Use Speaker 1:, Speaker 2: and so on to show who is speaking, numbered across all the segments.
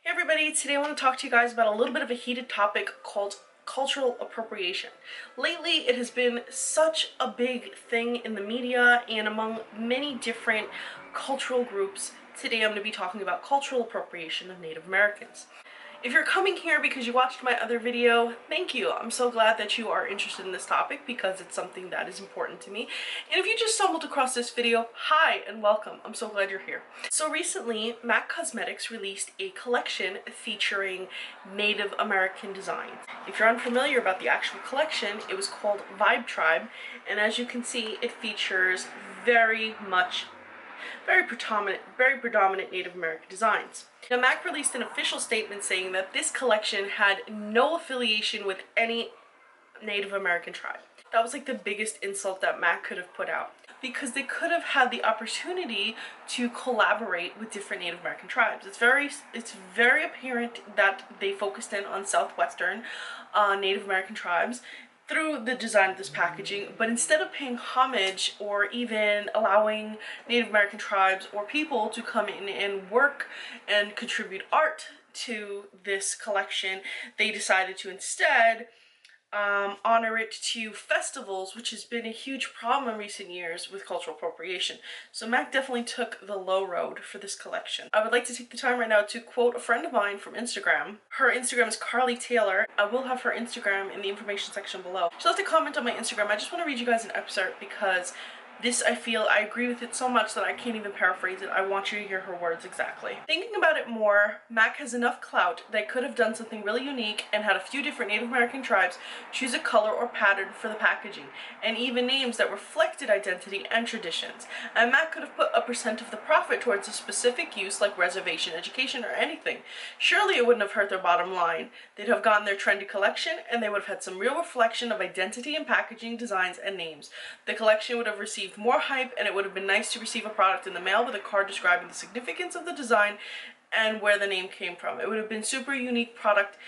Speaker 1: Hey everybody, today I want to talk to you guys about a little bit of a heated topic called cultural appropriation. Lately, it has been such a big thing in the media and among many different cultural groups. Today I'm going to be talking about cultural appropriation of Native Americans. If you're coming here because you watched my other video, thank you. I'm so glad that you are interested in this topic because it's something that is important to me. And if you just stumbled across this video, hi and welcome. I'm so glad you're here. So recently, MAC Cosmetics released a collection featuring Native American designs. If you're unfamiliar about the actual collection, it was called Vibe Tribe, and as you can see, it features very predominant Native American designs. Now, MAC released an official statement saying that this collection had no affiliation with any Native American tribe. That was like the biggest insult that MAC could have put out, because they could have had the opportunity to collaborate with different Native American tribes. It's very apparent that they focused in on southwestern Native American tribes through the design of this packaging, but instead of paying homage or even allowing Native American tribes or people to come in and work and contribute art to this collection, they decided to instead honor it to festivals, which has been a huge problem in recent years with cultural appropriation. So MAC definitely took the low road for this collection. I would like to take the time right now to quote a friend of mine from Instagram. Her Instagram is Carly Taylor. I will have her Instagram in the information section below. She left a comment on my Instagram. I just want to read you guys an excerpt because this, I feel, I agree with it so much that I can't even paraphrase it. I want you to hear her words exactly. Thinking about it more, MAC has enough clout that could have done something really unique and had a few different Native American tribes choose a color or pattern for the packaging, and even names that reflected identity and traditions. And MAC could have put a percent of the profit towards a specific use like reservation, education, or anything. Surely it wouldn't have hurt their bottom line. They'd have gotten their trendy collection, and they would have had some real reflection of identity and packaging designs and names. The collection would have received more hype, and it would have been nice to receive a product in the mail with a card describing the significance of the design and where the name came from. It would have been super unique project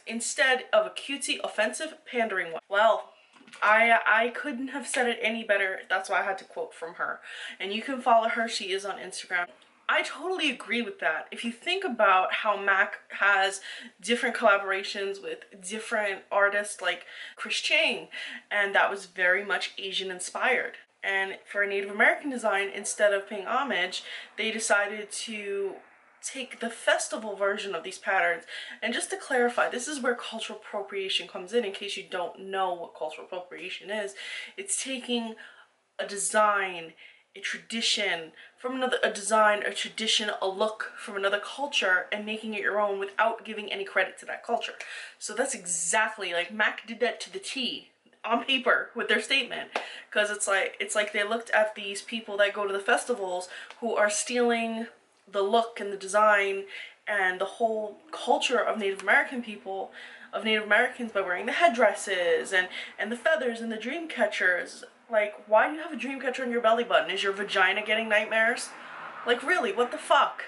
Speaker 1: instead of a cutesy, offensive, pandering one. Well, I couldn't have said it any better. That's why I had to quote from her. And you can follow her. She is on Instagram. I totally agree with that. If you think about how MAC has different collaborations with different artists like Chris Chang, and that was very much Asian inspired. And for a Native American design, instead of paying homage, they decided to take the festival version of these patterns. And just to clarify, this is where cultural appropriation comes in case you don't know what cultural appropriation is. It's taking a design, a tradition from another, a tradition, a look from another culture, and making it your own without giving any credit to that culture. So that's exactly, like, MAC did that to the T on paper with their statement, because it's like they looked at these people that go to the festivals who are stealing the look and the design and the whole culture of Native American people, of Native Americans, by wearing the headdresses and the feathers and the dream catchers. Like, why do you have a dream catcher on your belly button? Is your vagina getting nightmares? Like, really, what the fuck?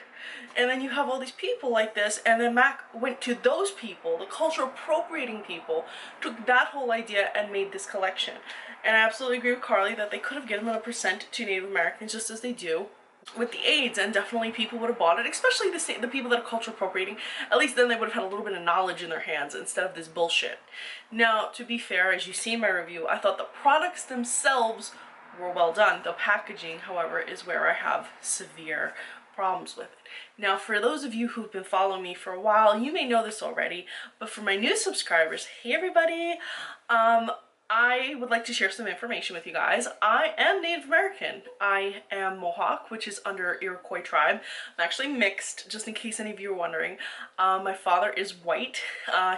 Speaker 1: And then you have all these people like this, and then MAC went to those people, the culture appropriating people, took that whole idea and made this collection. And I absolutely agree with Carly that they could have given a percent to Native Americans just as they do with the AIDS, and definitely people would have bought it, especially the people that are culture appropriating. At least then they would have had a little bit of knowledge in their hands instead of this bullshit. Now, to be fair, as you see in my review, I thought the products themselves were well done. The packaging, however, is where I have severe problems with it. Now, for those of you who've been following me for a while, you may know this already, but for my new subscribers, hey everybody, I would like to share some information with you guys. I am Native American. I am Mohawk, which is under Iroquois tribe. I'm actually mixed, just in case any of you are wondering. My father is white.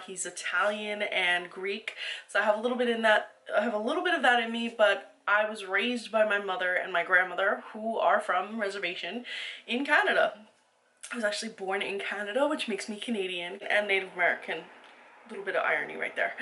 Speaker 1: He's Italian and Greek, so I have a little bit in that. I have a little bit of that in me, but I was raised by my mother and my grandmother, who are from reservation in Canada. I was actually born in Canada, which makes me Canadian and Native American. A little bit of irony right there.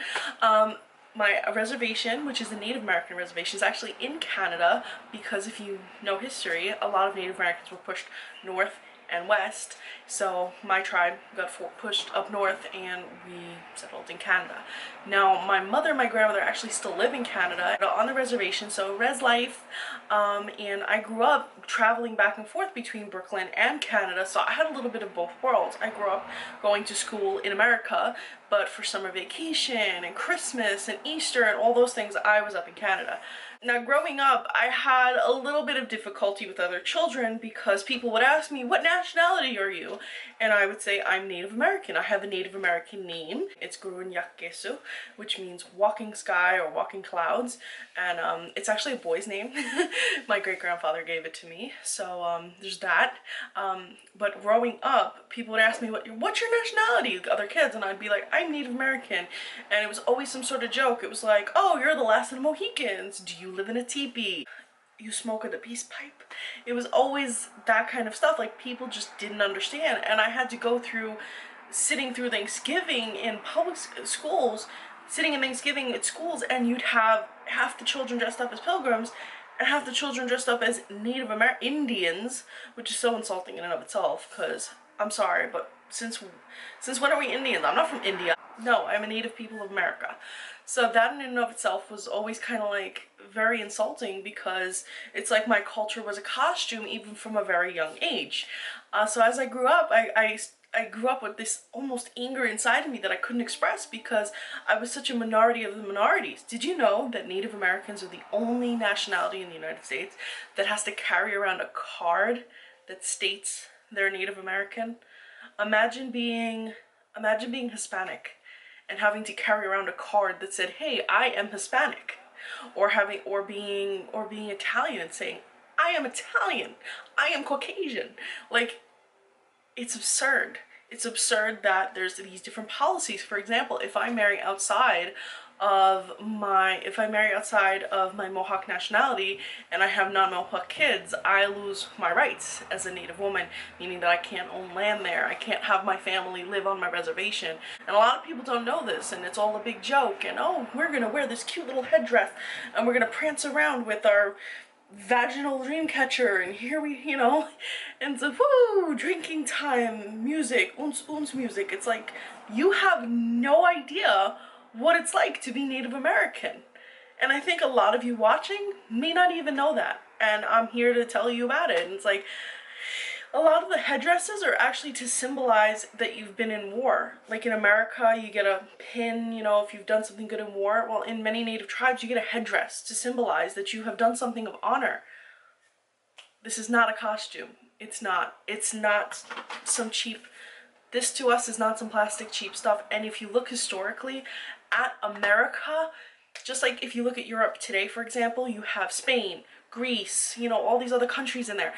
Speaker 1: My reservation, which is a Native American reservation, is actually in Canada because if you know history, a lot of Native Americans were pushed north and west. So my tribe got pushed up north and we settled in Canada. Now my mother and my grandmother actually still live in Canada on the reservation, so res life, and I grew up traveling back and forth between Brooklyn and Canada, so I had a little bit of both worlds. I grew up going to school in America, but for summer vacation and Christmas and Easter and all those things, I was up in Canada. Now growing up, I had a little bit of difficulty with other children because people would ask me, what nationality are you? And I would say, I'm Native American. I have a Native American name. It's Gurunyakesu, which means walking sky or walking clouds. And it's actually a boy's name. My great-grandfather gave it to me. So there's that. But growing up, people would ask me, what's your nationality? Other kids. And I'd be like, I'm Native American. And it was always some sort of joke. It was like, oh, you're the last of the Mohicans. Do you live in a teepee? You smoke at a peace pipe? It was always that kind of stuff. Like, people just didn't understand. And I had to go through sitting through Thanksgiving in public schools, sitting in Thanksgiving at schools, and you'd have half the children dressed up as pilgrims and half the children dressed up as Native Indians, which is so insulting in and of itself, because I'm sorry, but since when are we Indians? I'm not from India. No, I'm a native people of America. So that in and of itself was always kind of like very insulting, because it's like my culture was a costume even from a very young age. So as I grew up, I grew up with this almost anger inside of me that I couldn't express because I was such a minority of the minorities. Did you know that Native Americans are the only nationality in the United States that has to carry around a card that states they're Native American? Imagine being Hispanic and having to carry around a card that said, hey, I am Hispanic, or being Italian and saying, I am Italian, I am Caucasian. Like, it's absurd. It's absurd that there's these different policies. For example, if I marry outside of my Mohawk nationality and I have non-Mohawk kids, I lose my rights as a Native woman, meaning that I can't own land there. I can't have my family live on my reservation. And a lot of people don't know this, and it's all a big joke. And oh, we're gonna wear this cute little headdress and we're gonna prance around with our vaginal dream catcher, and here we, and so woo, drinking time, music, uns music. It's like, you have no idea what it's like to be Native American. And I think a lot of you watching may not even know that, and I'm here to tell you about it. And it's like, a lot of the headdresses are actually to symbolize that you've been in war. Like in America, you get a pin, if you've done something good in war. Well, in many Native tribes, you get a headdress to symbolize that you have done something of honor. This is not a costume. It's not some cheap, this to us is not some plastic cheap stuff. And if you look historically at America, just like if you look at Europe today, for example, you have Spain, Greece, all these other countries in there.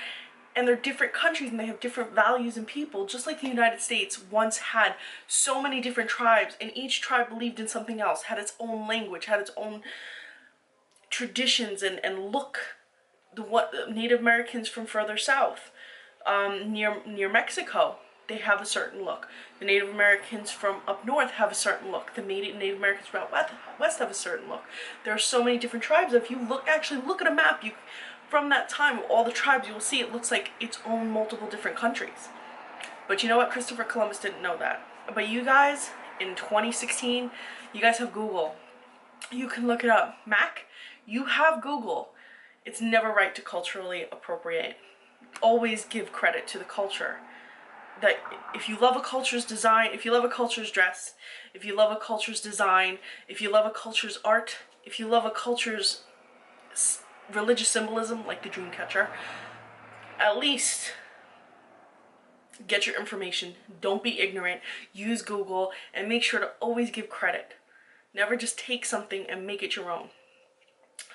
Speaker 1: And they're different countries and they have different values and people, just like the United States once had so many different tribes, and each tribe believed in something else, had its own language, had its own traditions and look. What Native Americans from further south, near Mexico, they have a certain look. The Native Americans from up north have a certain look. The Native Americans from out west have a certain look. There are so many different tribes. If you actually look at a map, from that time, all the tribes, you will see it looks like its own multiple different countries. But you know what? Christopher Columbus didn't know that. But you guys, in 2016, you guys have Google. You can look it up. Mac, you have Google. It's never right to culturally appropriate. Always give credit to the culture. That if you love a culture's design, if you love a culture's dress, if you love a culture's design, if you love a culture's art, if you love a culture's religious symbolism like the dream catcher, at least get your information. Don't be ignorant. Use Google and make sure to always give credit. Never just take something and make it your own.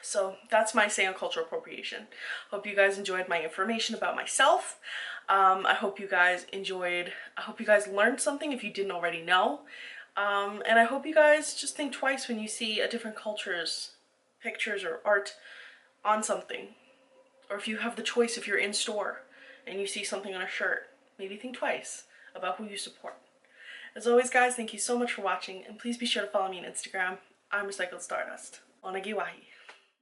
Speaker 1: So that's my say on cultural appropriation. Hope you guys enjoyed my information about myself. I hope you guys learned something if you didn't already know. And I hope you guys just think twice when you see a different culture's pictures or art on something, or if you have the choice, if you're in store and you see something on a shirt, maybe think twice about who you support. As always, guys, thank you so much for watching, and please be sure to follow me on Instagram. I'm Recycled Stardust. Onagiwahi.